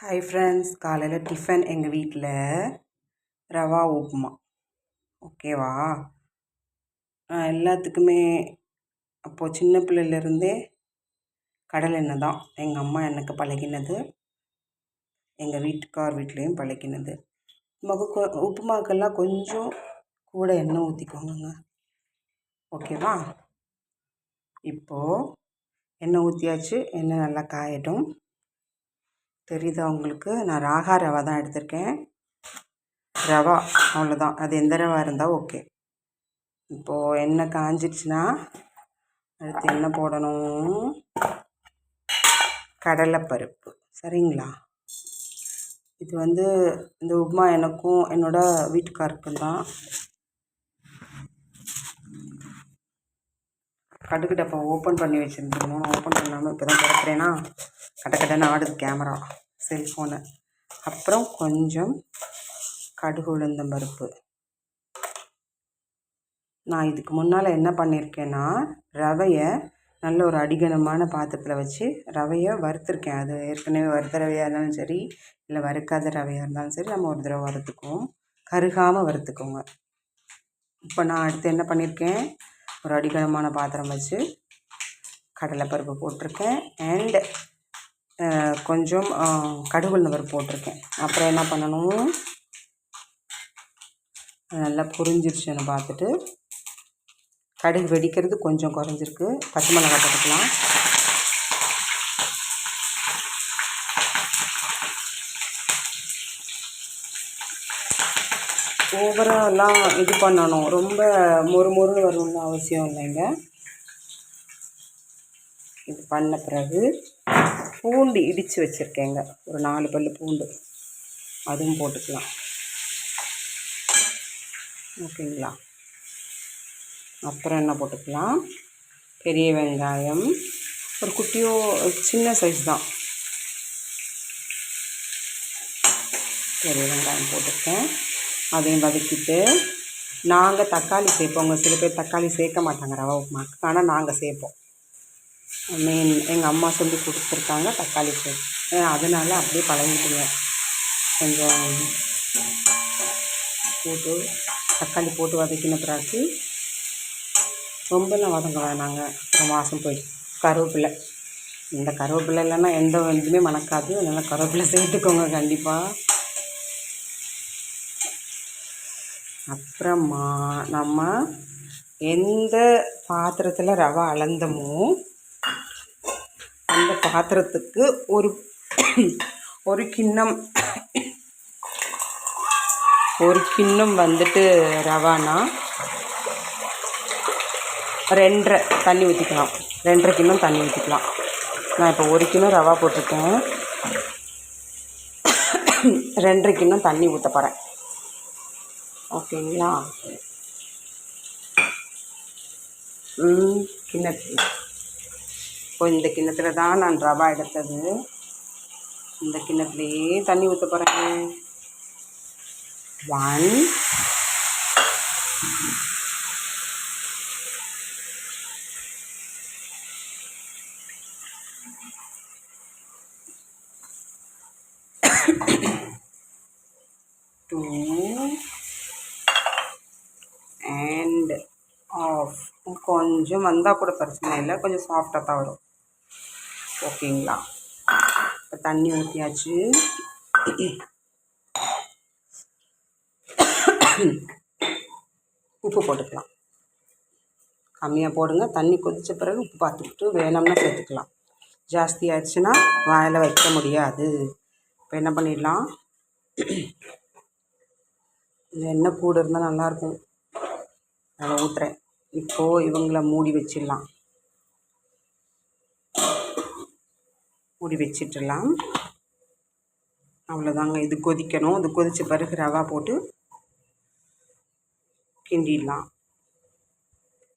Hi friends, காலையில் tiffin எங்கள் வீட்டில் ரவா உப்புமா. ஓகேவா? எல்லாத்துக்குமே அப்போது சின்ன பிள்ளையிலேருந்தே கடலை எண்ணெய் தான் எங்கள் அம்மா எனக்கு பழகினது, எங்கள் வீட்டுக்கார் வீட்லேயும் பழகினது. உப்புமாக்கெல்லாம் கொஞ்சம் கூட எண்ணெய் ஊற்றிக்கோங்க. ஓகேவா? இப்போது எண்ணெய் ஊற்றியாச்சு. எண்ணெய் நல்லா காயட்டும். தெரியுதா உங்களுக்கு? நான் ராகா ரவா தான் எடுத்திருக்கேன். ரவா அவ்வளோதான், அது எந்த ரவா இருந்தால் ஓகே. இப்போது எண்ணெய் காஞ்சிடுச்சுன்னா அடுத்து என்ன போடணும்? கடலைப்பருப்பு. சரிங்களா? இது இந்த உப்புமா எனக்கும் என்னோடய வீட்டுக்காருக்கும் தான். கடுகு டப்பா ஓப்பன் பண்ணி வச்சுருந்துருந்தோம். ஓப்பன் பண்ணாமல் இப்போ தான் திறக்கிறேன்னா கடன்னு ஆடுது கேமரா, செல்ஃபோனு. அப்புறம் கொஞ்சம் கடுகு உளுந்தம் பருப்பு. நான் இதுக்கு முன்னால் என்ன பண்ணியிருக்கேன்னா, ரவையை நல்ல ஒரு அடிகனமான பாத்திரத்தில் வச்சு ரவையை வறுத்துருக்கேன். அது ஏற்கனவே வறுத்த ரவையாக இருந்தாலும் சரி, இல்லை வறுக்காத ரவையாக இருந்தாலும் சரி, நம்ம ஒரு தடவை வறுத்துக்குவோம். கருகாமல் வறுத்துக்கோங்க. இப்போ நான் அடுத்து என்ன பண்ணியிருக்கேன், ஒரு அடிகனமான பாத்திரம் வச்சு கடலைப்பருப்பு போட்டிருக்கேன். அண்டு கொஞ்சம் கடுகு உளுந்தம் பருப்பு போட்டிருக்கேன். அப்புறம் என்ன பண்ணணும், நல்லா புரிஞ்சிருச்சுன்னு பார்த்துட்டு, கடுகு வெடிக்கிறது கொஞ்சம் குறைஞ்சிருக்கு, பச்சை மிளகாய் போட்டுக்கலாம். ஓவராலாம் இது பண்ணணும், ரொம்ப மொறுமொறுன்னு வரணும்னு அவசியம் இல்லைங்க. இது பண்ண பிறகு பூண்டு இடித்து வச்சுருக்கேங்க, ஒரு 4 பல் பூண்டு, அதுவும் போட்டுக்கலாம். ஓகேங்களா? அப்புறம் என்ன போட்டுக்கலாம், பெரிய வெங்காயம் ஒரு குட்டியோ சின்ன சைஸ் தான், பெரிய வெங்காயம் போட்டுருக்கேன். அதையும் வதக்கிட்டு, நாங்கள் தக்காளி சேர்ப்போங்க. சில பேர் தக்காளி சேர்க்க மாட்டாங்க ரவா உப்புமாக்கு, ஆனால் நாங்கள் சேர்ப்போம். எங்கள் அம்மா சொல்லி கொடுத்துருக்காங்க தக்காளி சேர்த்து, அதனால் அப்படியே பழகிட்டுங்க. கொஞ்சம் போட்டு தக்காளி போட்டு வதக்கின பிறகு ரொம்பலாம் வதங்க வேணாங்க, அப்புறம் வாசம் போய். கருவேப்பிலை, இந்த கருவேப்பிலை இல்லைன்னா எந்த இதுவுமே மணக்காது, அதனால் கருவேப்பிலை சேர்த்துக்கோங்க கண்டிப்பாக. அப்புறமா நம்ம எந்த பாத்திரத்தில் ரவை அளந்தமோ அந்த பாத்திரத்துக்கு ஒரு கிண்ணம் ரவானா 2.5 தண்ணி ஊற்றிக்கலாம். 2.5 கிண்ணம் தண்ணி ஊற்றிக்கலாம். நான் இப்போ 1 கிலோ ரவா போட்டிருக்கேன், 2.5 கிண்ணம் தண்ணி ஊற்ற போகிறேன். ஓகேங்களா? கிண்ணத்தில் இப்போ இந்த கிண்ணத்தில் தான் நான் ரவா எடுத்தது, இந்த கிண்ணத்துலேயே தண்ணி ஊற்ற போகிறேன். 1 2 and half. கொஞ்சம் வந்தால் கூட பிரச்சனை இல்லை, கொஞ்சம் சாஃப்டாக தான் வரும். ஓகேங்களா? இப்போ தண்ணி ஊற்றியாச்சு. உப்பு போட்டுக்கலாம், கம்மியாக போடுங்க. தண்ணி கொதித்த பிறகு உப்பு பார்த்துக்கிட்டு வேணும்னா சேர்த்துக்கலாம். ஜாஸ்தி ஆயிடுச்சுன்னா வாயில் வைக்க முடியாது. இப்போ என்ன பண்ணிடலாம், இந்த எண்ணெய் கூட இருந்தால் நல்லாயிருக்கும், அதை ஊற்றுறேன். இப்போது இவங்கள மூடி வச்சிடலாம். மூடி வச்சிடலாம். அவ்வளோதாங்க. இது கொதிக்கணும். இது கொதித்த பிறகு ரவா போட்டு கிண்டிடலாம்.